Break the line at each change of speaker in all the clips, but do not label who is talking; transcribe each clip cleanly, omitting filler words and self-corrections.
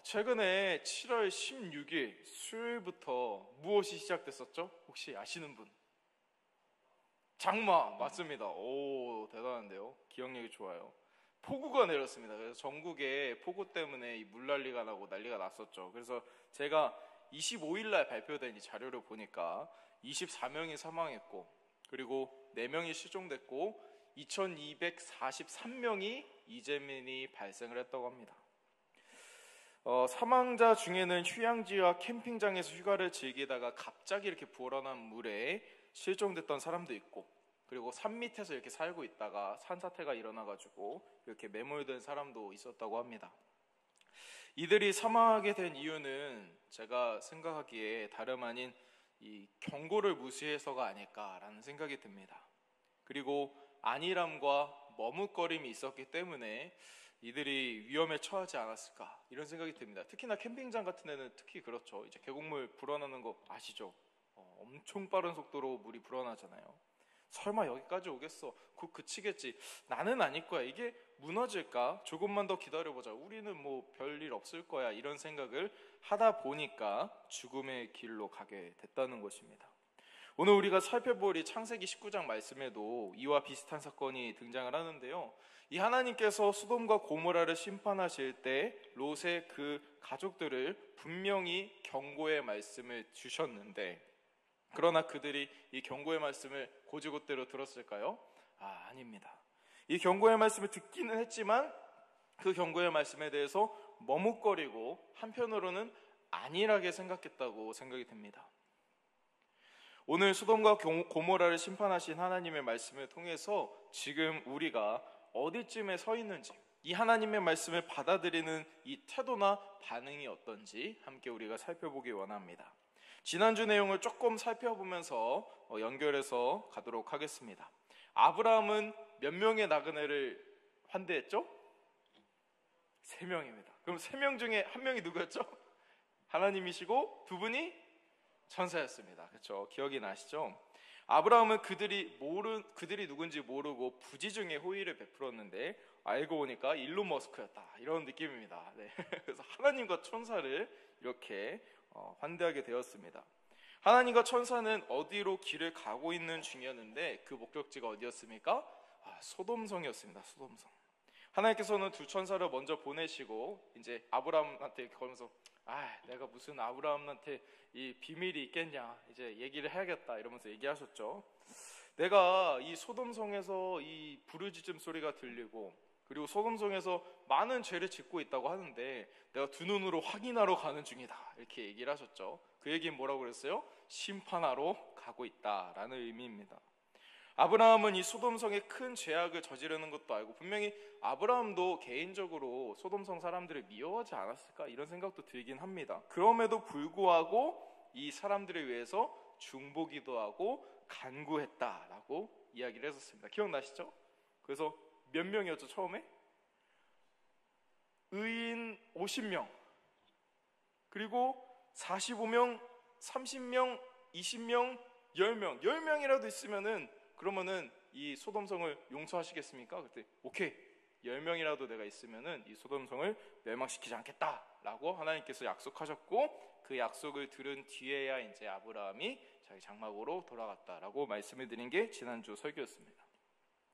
최근에 7월 16일 수요일부터 무엇이 시작됐었죠? 혹시 아시는 분? 장마 맞습니다. 오, 대단한데요. 기억력이 좋아요. 폭우가 내렸습니다. 그래서 전국에 폭우 때문에 이 물난리가 나고 난리가 났었죠. 그래서 제가 25일 날 발표된 이 자료를 보니까 24명이 사망했고, 그리고 4명이 실종됐고 2243명이 이재민이 발생을 했다고 합니다. 사망자 중에는 휴양지와 캠핑장에서 휴가를 즐기다가 갑자기 이렇게 불어난 물에 실종됐던 사람도 있고, 그리고 산 밑에서 이렇게 살고 있다가 산사태가 일어나가지고 이렇게 매몰된 사람도 있었다고 합니다. 이들이 사망하게 된 이유는 제가 생각하기에 다름 아닌 이 경고를 무시해서가 아닐까라는 생각이 듭니다. 그리고 안일함과 머뭇거림이 있었기 때문에 이들이 위험에 처하지 않았을까, 이런 생각이 듭니다. 특히나 캠핑장 같은 데는 특히 그렇죠. 이제 계곡물 불어나는 거 아시죠? 엄청 빠른 속도로 물이 불어나잖아요. 설마 여기까지 오겠어? 곧 그치겠지. 나는 아닐 거야. 이게 무너질까? 조금만 더 기다려보자. 우리는 뭐 별일 없을 거야. 이런 생각을 하다 보니까 죽음의 길로 가게 됐다는 것입니다. 오늘 우리가 살펴볼 이 창세기 19장 말씀에도 이와 비슷한 사건이 등장을 하는데요. 이 하나님께서 소돔과 고모라를 심판하실 때 롯의 그 가족들을 분명히 경고의 말씀을 주셨는데, 그러나 그들이 이 경고의 말씀을 곧이곧대로 들었을까요? 아닙니다. 이 경고의 말씀을 듣기는 했지만 그 경고의 말씀에 대해서 머뭇거리고 한편으로는 안일하게 생각했다고 생각이 듭니다. 오늘 소돔과 고모라를 심판하신 하나님의 말씀을 통해서 지금 우리가 어디쯤에 서 있는지, 이 하나님의 말씀을 받아들이는 이 태도나 반응이 어떤지 함께 우리가 살펴보기 원합니다. 지난주 내용을 조금 살펴보면서 연결해서 가도록 하겠습니다. 아브라함은 몇 명의 나그네를 환대했죠? 3명입니다. 그럼 3명 중에 1명이 누구였죠? 하나님이시고 2분이 천사였습니다. 그렇죠? 기억이 나시죠? 아브라함은 그들이 누군지 모르고 부지중에 호의를 베풀었는데 알고 보니까 일론 머스크였다, 이런 느낌입니다. 네. 그래서 하나님과 천사를 이렇게 환대하게 되었습니다. 하나님과 천사는 어디로 길을 가고 있는 중이었는데 그 목적지가 어디였습니까? 소돔성이었습니다. 소돔성. 하나님께서는 2 천사를 먼저 보내시고 이제 아브라함한테 이렇게 걸면서 내가 무슨 아브라함한테 이 비밀이 있겠냐, 이제 얘기를 해야겠다, 이러면서 얘기하셨죠. 내가 이 소돔성에서 이 부르짖음 소리가 들리고, 그리고 소돔성에서 많은 죄를 짓고 있다고 하는데 내가 2 눈으로 확인하러 가는 중이다, 이렇게 얘기를 하셨죠. 그 얘기는 뭐라고 그랬어요? 심판하러 가고 있다라는 의미입니다. 아브라함은 이 소돔성에 큰 죄악을 저지르는 것도 알고, 분명히 아브라함도 개인적으로 소돔성 사람들을 미워하지 않았을까, 이런 생각도 들긴 합니다. 그럼에도 불구하고 이 사람들을 위해서 중보기도 하고 간구했다라고 이야기를 했었습니다. 기억나시죠? 그래서 몇 명이었죠, 처음에? 의인 50명, 그리고 45명, 30명, 20명, 10명, 10명이라도 있으면은, 그러면은 이 소돔성을 용서하시겠습니까? 그때 오케이, 10명이라도 내가 있으면은 이 소돔성을 멸망시키지 않겠다라고 하나님께서 약속하셨고, 그 약속을 들은 뒤에야 이제 아브라함이 자기 장막으로 돌아갔다라고 말씀을 드린 게 지난주 설교였습니다.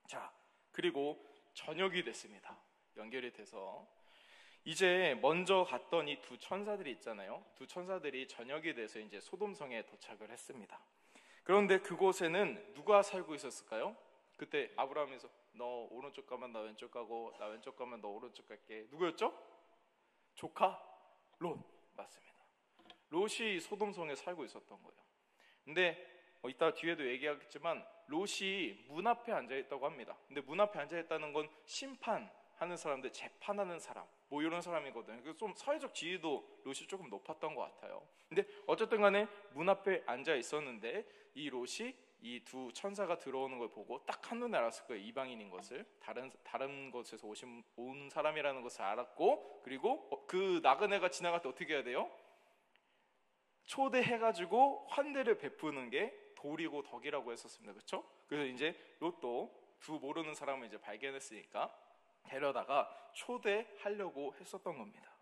자, 그리고 저녁이 됐습니다. 연결이 돼서 이제 먼저 갔던 이 2 천사들이 있잖아요. 2 천사들이 저녁이 돼서 이제 소돔성에 도착을 했습니다. 그런데 그곳에는 누가 살고 있었을까요? 그때 아브라함에서 너 오른쪽 가면 나 왼쪽 가고, 나 왼쪽 가면 너 오른쪽 갈게. 누구였죠? 조카 롯. 맞습니다. 롯이 소돔성에 살고 있었던 거예요. 근데 이따 뒤에도 얘기하겠지만 롯이 문 앞에 앉아있다고 합니다. 근데 문 앞에 앉아있다는 건 심판하는 사람들, 재판하는 사람, 뭐 이런 사람이거든요. 그래서 좀 사회적 지위도 롯이 조금 높았던 것 같아요. 근데 어쨌든 간에 문 앞에 앉아 있었는데 이 롯이 이 2 천사가 들어오는 걸 보고 딱 한눈에 알았을 거예요. 이방인인 것을, 다른 곳에서 온 사람이라는 것을 알았고, 그리고 그 나그네가 지나갈 때 어떻게 해야 돼요? 초대해가지고 환대를 베푸는 게 도리고 덕이라고 했었습니다. 그렇죠? 그래서 이제 롯도 2 모르는 사람을 이제 발견했으니까 데려다가 초대하려고 했었던 겁니다.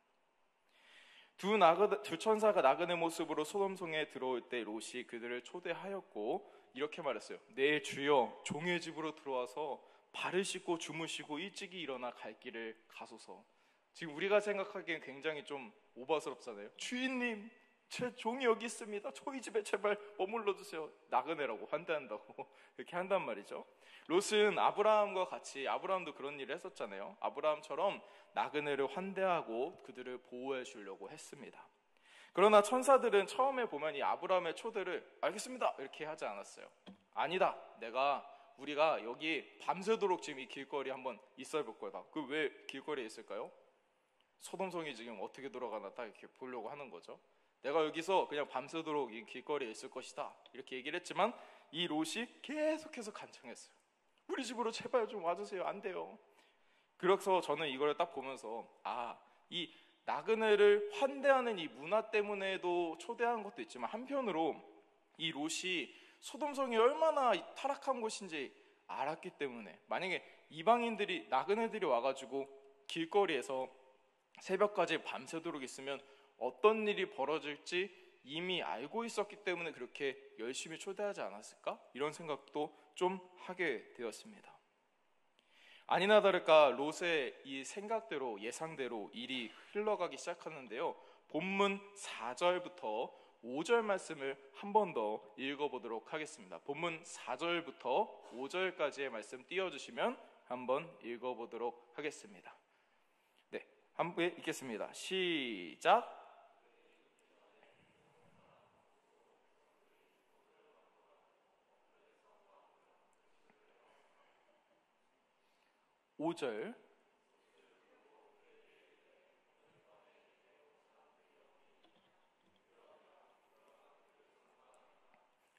두 천사가 나그네 모습으로 소돔성에 들어올 때 롯이 그들을 초대하였고 이렇게 말했어요. 내 주여, 종의 집으로 들어와서 발을 씻고 주무시고 일찍이 일어나 갈 길을 가소서. 지금 우리가 생각하기엔 굉장히 좀 오버스럽잖아요. 주인님, 제 종이 여기 있습니다. 저희 집에 제발 머물러 주세요. 나그네라고 환대한다고 이렇게 한단 말이죠. 롯은 아브라함과 같이, 아브라함도 그런 일을 했었잖아요. 아브라함처럼 나그네를 환대하고 그들을 보호해 주려고 했습니다. 그러나 천사들은 처음에 보면 이 아브라함의 초대를 알겠습니다 이렇게 하지 않았어요. 아니다, 우리가 여기 밤새도록 지금 이 길거리 한번 있어 볼 거다. 그 왜 길거리에 있을까요? 소돔성이 지금 어떻게 돌아가나 딱 이렇게 보려고 하는 거죠. 내가 여기서 그냥 밤새도록 이 길거리에 있을 것이다 이렇게 얘기를 했지만 이 롯이 계속해서 간청했어요. 우리 집으로 제발 좀 와주세요. 안 돼요. 그래서 저는 이걸 딱 보면서 이 나그네를 환대하는 이 문화 때문에도 초대한 것도 있지만 한편으로 이 롯이 소돔성이 얼마나 타락한 곳인지 알았기 때문에, 만약에 이방인들이, 나그네들이 와가지고 길거리에서 새벽까지 밤새도록 있으면 어떤 일이 벌어질지 이미 알고 있었기 때문에 그렇게 열심히 초대하지 않았을까? 이런 생각도 좀 하게 되었습니다. 아니나 다를까 롯의 이 생각대로, 예상대로 일이 흘러가기 시작하는데요. 본문 4절부터 5절 말씀을 한 번 더 읽어보도록 하겠습니다. 본문 4절부터 5절까지의 말씀 띄워주시면 한번 읽어보도록 하겠습니다. 네, 한번 읽겠습니다. 시작. 5절.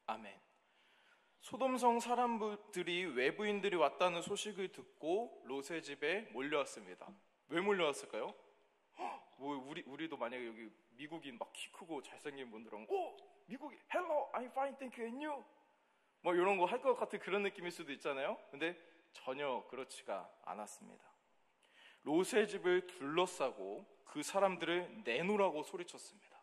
아멘. 소돔성 사람들이, 외부인들이 왔다는 소식을 듣고 롯의 집에 몰려왔습니다. 왜 몰려왔을까요? 우리도 만약에 여기 미국인 막 키 크고 잘생긴 분들은 미국인, hello, I'm fine, thank you, and you? 뭐 이런 거 할 것 같은 그런 느낌일 수도 있잖아요. 근데 전혀 그렇지가 않았습니다. 롯의 집을 둘러싸고 그 사람들을 내놓으라고 소리쳤습니다.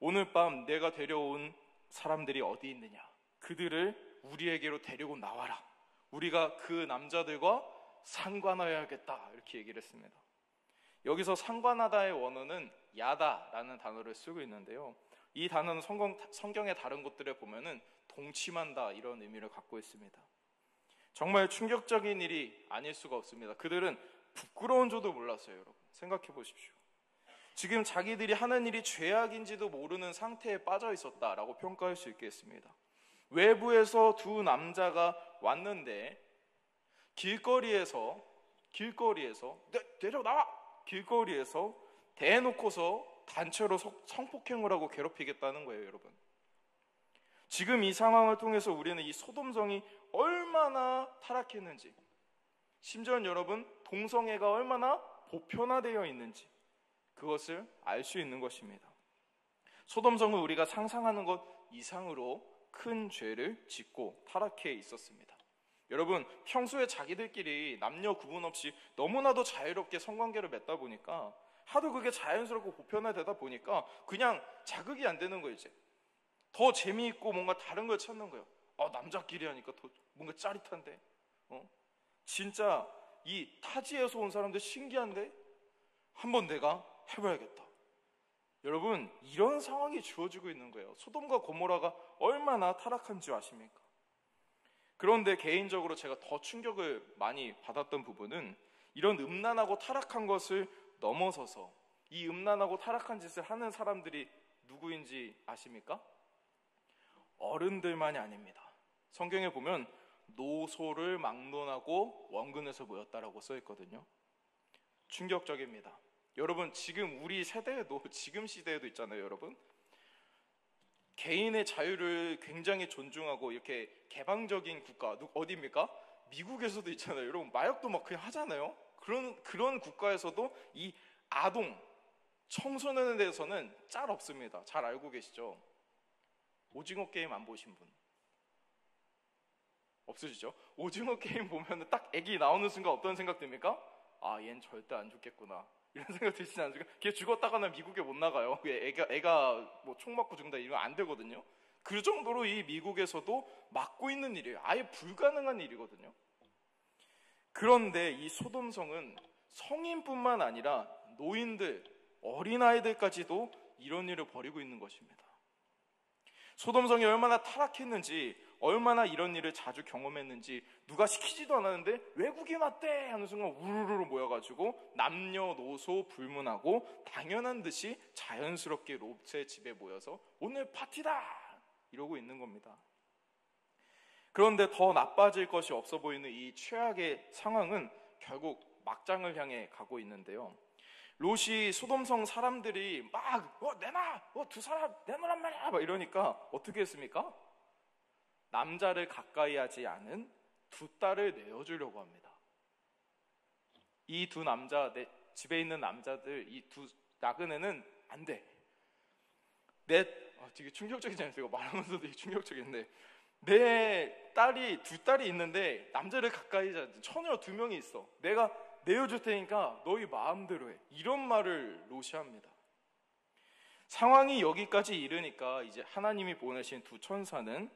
오늘 밤 내가 데려온 사람들이 어디 있느냐? 그들을 우리에게로 데리고 나와라. 우리가 그 남자들과 상관하여야겠다. 이렇게 얘기를 했습니다. 여기서 상관하다의 원어는 야다라는 단어를 쓰고 있는데요. 이 단어는 성경의 다른 곳들에 보면은 동침한다 이런 의미를 갖고 있습니다. 정말 충격적인 일이 아닐 수가 없습니다. 그들은 부끄러운 줄도 몰랐어요. 여러분 생각해 보십시오. 지금 자기들이 하는 일이 죄악인지도 모르는 상태에 빠져 있었다라고 평가할 수 있겠습니다. 외부에서 두 남자가 왔는데 길거리에서 내려놔! 길거리에서 대놓고서 단체로 성폭행을 하고 괴롭히겠다는 거예요. 여러분 지금 이 상황을 통해서 우리는 이 소돔성이 얼마나 타락했는지, 심지어 여러분 동성애가 얼마나 보편화되어 있는지 그것을 알 수 있는 것입니다. 소돔성은 우리가 상상하는 것 이상으로 큰 죄를 짓고 타락해 있었습니다. 여러분 평소에 자기들끼리 남녀 구분 없이 너무나도 자유롭게 성관계를 맺다 보니까, 하도 그게 자연스럽고 보편화되다 보니까 그냥 자극이 안 되는 거예요. 이제 더 재미있고 뭔가 다른 걸 찾는 거예요. 남자끼리 하니까 더 뭔가 짜릿한데, 진짜 이 타지에서 온 사람들 신기한데 한번 내가 해봐야겠다. 여러분 이런 상황이 주어지고 있는 거예요. 소돔과 고모라가 얼마나 타락한지 아십니까? 그런데 개인적으로 제가 더 충격을 많이 받았던 부분은 이런 음란하고 타락한 것을 넘어서서 이 음란하고 타락한 짓을 하는 사람들이 누구인지 아십니까? 어른들만이 아닙니다. 성경에 보면 노소를 막론하고 원근에서 모였다라고 써 있거든요. 충격적입니다. 여러분 지금 우리 세대에도, 지금 시대에도 있잖아요. 여러분 개인의 자유를 굉장히 존중하고 이렇게 개방적인 국가, 어디입니까? 미국에서도 있잖아요. 여러분 마약도 막 그냥 하잖아요. 그런 국가에서도 이 아동, 청소년에 대해서는 짤 없습니다. 잘 알고 계시죠? 오징어 게임 안 보신 분 없으시죠? 오징어 게임 보면 딱 애기 나오는 순간 어떤 생각 듭니까? 얜 절대 안 죽겠구나 이런 생각 드시지 않습니까? 걔 죽었다가는 미국에 못 나가요. 애가 뭐 총 맞고 죽는다 이러면 안 되거든요. 그 정도로 이 미국에서도 막고 있는 일이에요. 아예 불가능한 일이거든요. 그런데 이 소돔성은 성인뿐만 아니라 노인들, 어린아이들까지도 이런 일을 벌이고 있는 것입니다. 소돔성이 얼마나 타락했는지, 얼마나 이런 일을 자주 경험했는지 누가 시키지도 않았는데 외국인 왔대 하는 순간 우르르 모여가지고 남녀노소 불문하고 당연한 듯이 자연스럽게 롯의 집에 모여서 오늘 파티다 이러고 있는 겁니다. 그런데 더 나빠질 것이 없어 보이는 이 최악의 상황은 결국 막장을 향해 가고 있는데요. 롯이 소돔성 사람들이 막 내놔! 두 사람 내놓으란 말이야! 막 이러니까 어떻게 했습니까? 남자를 가까이 하지 않은 두 딸을 내어주려고 합니다. 이 두 남자, 집에 있는 남자들, 이 두 나그네는 안 돼. 되게 충격적이지 않습니까? 말하면서도 되게 충격적인데 내 딸이 두 딸이 있는데 남자를 가까이 하지 않는 처녀 두 명이 있어. 내가 내어줄 테니까 너희 마음대로 해. 이런 말을 롯이 합니다. 상황이 여기까지 이르니까 이제 하나님이 보내신 두 천사는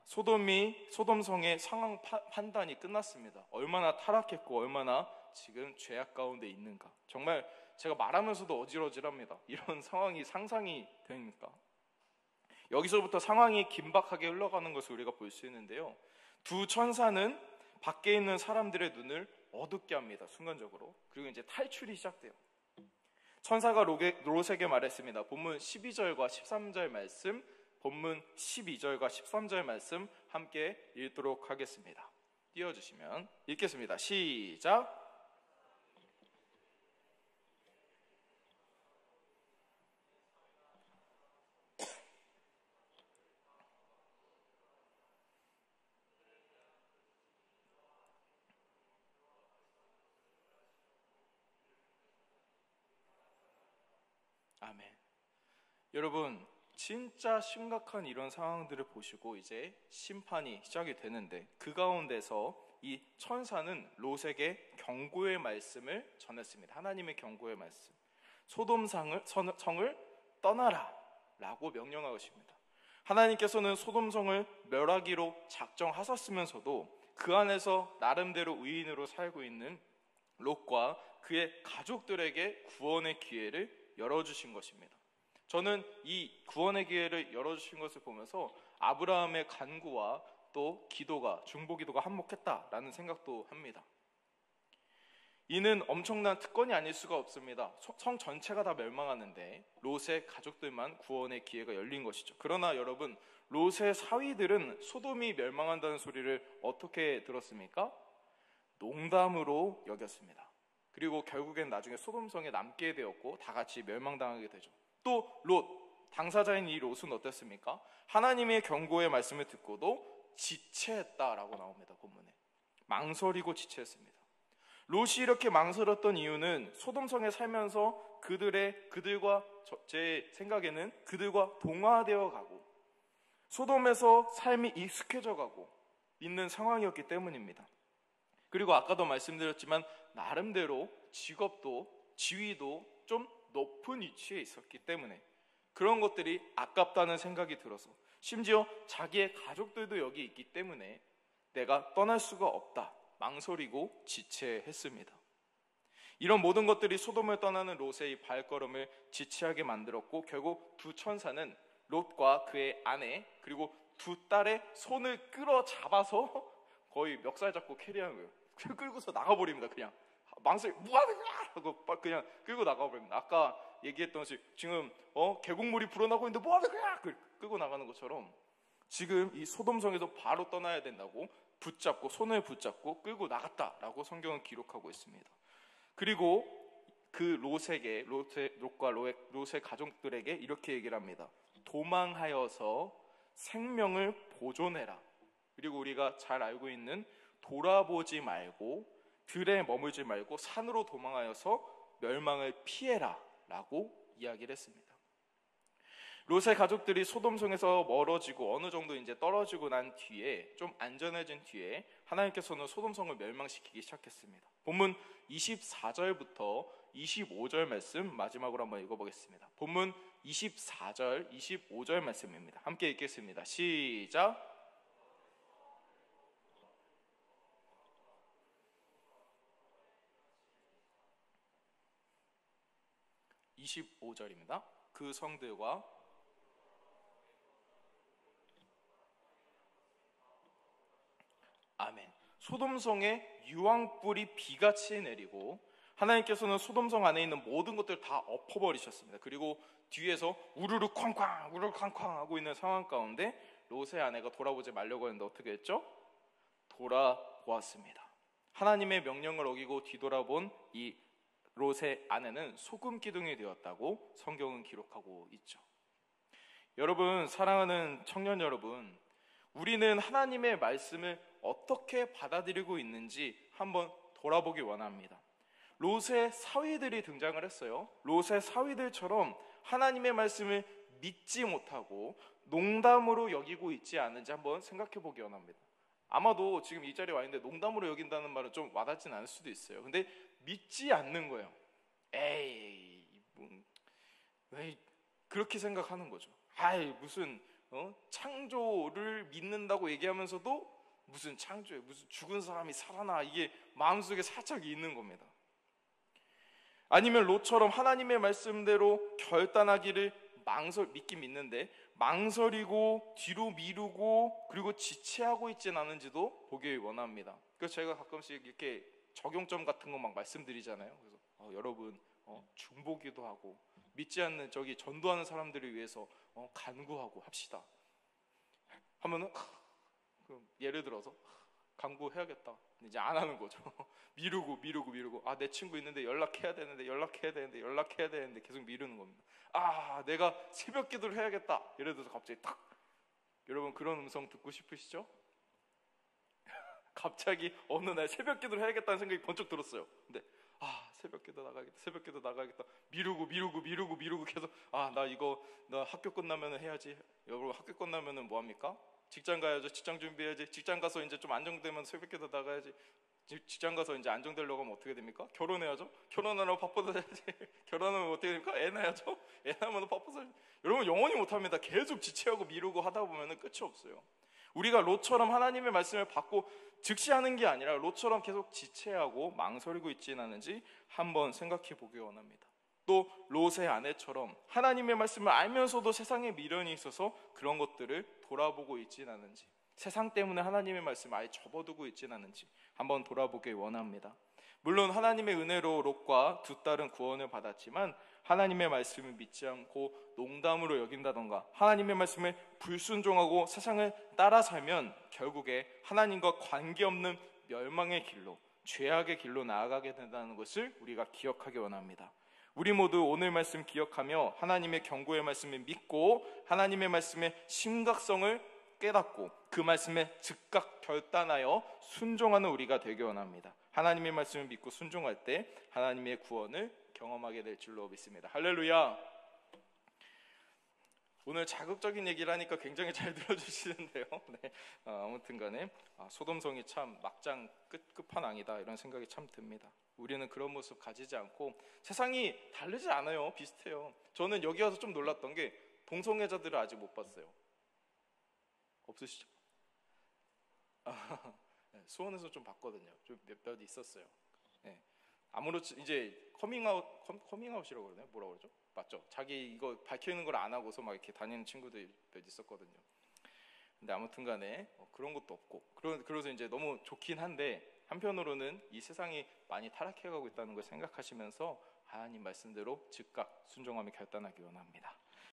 소돔성의 상황 판단이 끝났습니다. 얼마나 타락했고 얼마나 지금 죄악 가운데 있는가. 정말 제가 말하면서도 어질어질합니다. 이런 상황이 상상이 되니까. 여기서부터 상황이 긴박하게 흘러가는 것을 우리가 볼 수 있는데요. 두 천사는 밖에 있는 사람들의 눈을 어둡게 합니다. 순간적으로. 그리고 이제 탈출이 시작돼요. 천사가 롯에게 말했습니다. 본문 12절과 13절 말씀, 본문 12절과 13절 말씀 함께 읽도록 하겠습니다. 띄워주시면 읽겠습니다. 시작. 아멘. 여러분, 진짜 심각한 이런 상황들을 보시고 이제 심판이 시작이 되는데 그 가운데서 이 천사는 롯에게 경고의 말씀을 전했습니다. 하나님의 경고의 말씀. 소돔성을 떠나라 라고 명령하고 있습니다. 하나님께서는 소돔성을 멸하기로 작정하셨으면서도 그 안에서 나름대로 의인으로 살고 있는 롯과 그의 가족들에게 구원의 기회를 열어주신 것입니다. 저는 이 구원의 기회를 열어주신 것을 보면서 아브라함의 간구와 또 중보기도가 한몫했다라는 생각도 합니다. 이는 엄청난 특권이 아닐 수가 없습니다. 성 전체가 다 멸망하는데 롯의 가족들만 구원의 기회가 열린 것이죠. 그러나 여러분, 롯의 사위들은 소돔이 멸망한다는 소리를 어떻게 들었습니까? 농담으로 여겼습니다. 그리고 결국엔 나중에 소돔성에 남게 되었고 다 같이 멸망당하게 되죠. 또 롯, 당사자인 이 롯은 어땠습니까? 하나님의 경고의 말씀을 듣고도 지체했다라고 나옵니다. 본문에. 망설이고 지체했습니다. 롯이 이렇게 망설였던 이유는 소돔성에 살면서 제 생각에는 그들과 동화되어 가고 소돔에서 삶이 익숙해져 가고 있는 상황이었기 때문입니다. 그리고 아까도 말씀드렸지만 나름대로 직업도 지위도 좀 높은 위치에 있었기 때문에 그런 것들이 아깝다는 생각이 들어서 심지어 자기의 가족들도 여기 있기 때문에 내가 떠날 수가 없다. 망설이고 지체했습니다. 이런 모든 것들이 소돔을 떠나는 롯의 발걸음을 지체하게 만들었고 결국 두 천사는 롯과 그의 아내 그리고 두 딸의 손을 끌어잡아서 거의 멱살 잡고 캐리하는 거예요. 끌고서 나가버립니다. 그냥 망설이 뭐하는 거야 하고 그냥 끌고 나가버립니다. 아까 얘기했던 것이 지금 계곡물이 불어나고 있는데 뭐하는 거야 끌고 나가는 것처럼 지금 이 소돔성에서 바로 떠나야 된다고 손을 붙잡고 끌고 나갔다라고 성경은 기록하고 있습니다. 그리고 그 롯과 롯의 가족들에게 이렇게 얘기를 합니다. 도망하여서 생명을 보존해라. 그리고 우리가 잘 알고 있는 돌아보지 말고 들에 머물지 말고 산으로 도망하여서 멸망을 피해라 라고 이야기를 했습니다. 롯의 가족들이 소돔성에서 멀어지고 어느 정도 이제 떨어지고 난 뒤에 좀 안전해진 뒤에 하나님께서는 소돔성을 멸망시키기 시작했습니다. 본문 24절부터 25절 말씀 마지막으로 한번 읽어보겠습니다. 본문 24절, 25절 말씀입니다. 함께 읽겠습니다. 시작. 25절입니다. 그 성들과 아멘. 소돔성에 유황불이 비같이 내리고 하나님께서는 소돔성 안에 있는 모든 것들을 다 엎어버리셨습니다. 그리고 뒤에서 우르르 쾅쾅 우르르 쾅쾅 하고 있는 상황 가운데 롯의 아내가 돌아보지 말려고 했는데 어떻게 했죠? 돌아보았습니다. 하나님의 명령을 어기고 뒤돌아본 이 롯의 아내는 소금 기둥이 되었다고 성경은 기록하고 있죠. 여러분, 사랑하는 청년 여러분, 우리는 하나님의 말씀을 어떻게 받아들이고 있는지 한번 돌아보기 원합니다. 롯의 사위들이 등장을 했어요. 롯의 사위들처럼 하나님의 말씀을 믿지 못하고 농담으로 여기고 있지 않은지 한번 생각해 보기 원합니다. 아마도 지금 이 자리에 와 있는데 농담으로 여긴다는 말은 좀 와닿진 않을 수도 있어요. 근데 믿지 않는 거예요. 에이, 그렇게 생각하는 거죠. 무슨 창조를 믿는다고 얘기하면서도 무슨 창조에 무슨 죽은 사람이 살아나, 이게 마음속에 살짝 있는 겁니다. 아니면 롯처럼 하나님의 말씀대로 결단하기를 믿긴 믿는데 망설이고 뒤로 미루고 그리고 지체하고 있진 않은지도 보기 원합니다. 그래서 저희가 가끔씩 이렇게 적용점 같은 거 막 말씀드리잖아요. 그래서 여러분 중보기도 하고 믿지 않는 저기 전도하는 사람들을 위해서 간구하고 합시다 하면은 그럼 예를 들어서 간구해야겠다. 이제 안 하는 거죠. 미루고 내 친구 있는데 연락해야 되는데 계속 미루는 겁니다. 내가 새벽 기도를 해야겠다. 예를 들어서 갑자기 딱, 여러분 그런 음성 듣고 싶으시죠? 갑자기 어느 날 새벽 기도를 해야겠다는 생각이 번쩍 들었어요. 근데 새벽 기도 나가야겠다. 미루고 계속 나 학교 끝나면 해야지. 여러분 학교 끝나면은 뭐 합니까? 직장 가야죠. 직장 준비해야지. 직장 가서 이제 좀 안정되면 새벽 기도 나가야지. 직장 가서 이제 안정되려고 하면 어떻게 됩니까? 결혼해야죠. 결혼하려면 바빠서 해야지. 결혼하면 어떻게 됩니까? 애 낳아야죠. 애 낳으면 바빠서 해야지. 여러분 영원히 못합니다. 계속 지체하고 미루고 하다 보면 끝이 없어요. 우리가 롯처럼 하나님의 말씀을 받고 즉시하는 게 아니라 롯처럼 계속 지체하고 망설이고 있지는 않은지 한번 생각해 보기 원합니다. 또 롯의 아내처럼 하나님의 말씀을 알면서도 세상에 미련이 있어서 그런 것들을 돌아보고 있지는 않은지, 세상 때문에 하나님의 말씀을 아예 접어두고 있지는 않은지 한번 돌아보기 원합니다. 물론 하나님의 은혜로 롯과 두 딸은 구원을 받았지만 하나님의 말씀을 믿지 않고 농담으로 여긴다던가 하나님의 말씀에 불순종하고 세상을 따라 살면 결국에 하나님과 관계없는 멸망의 길로, 죄악의 길로 나아가게 된다는 것을 우리가 기억하기 원합니다. 우리 모두 오늘 말씀 기억하며 하나님의 경고의 말씀을 믿고 하나님의 말씀의 심각성을 깨닫고 그 말씀에 즉각 결단하여 순종하는 우리가 되기 원합니다. 하나님의 말씀을 믿고 순종할 때 하나님의 구원을 경험하게 될 줄로 믿습니다. 할렐루야. 오늘 자극적인 얘기를 하니까 굉장히 잘 들어주시는데요. 네. 아무튼 간에 소돔성이 참 막장 끝판왕이다 이런 생각이 참 듭니다. 우리는 그런 모습 가지지 않고, 세상이 다르지 않아요. 비슷해요. 저는 여기 와서 좀 놀랐던 게 동성애자들을 아직 못 봤어요. 없으시죠? 네, 수원에서 좀 봤거든요. 좀 몇몇 있었어요. 네. 아무렇지 이제 커밍아웃이라고 그러나요? 뭐라고 그러죠? 맞죠? 자기 이거 밝히는 걸 안 하고서 막 이렇게 다니는 친구들이 몇 있었거든요. 근데 아무튼 간에 그런 것도 없고, 그래서 이제 너무 좋긴 한데 한편으로는 이 세상이 많이 타락해가고 있다는 걸 생각하시면서 하나님 말씀대로 즉각 순종하며 결단하기 원합니다.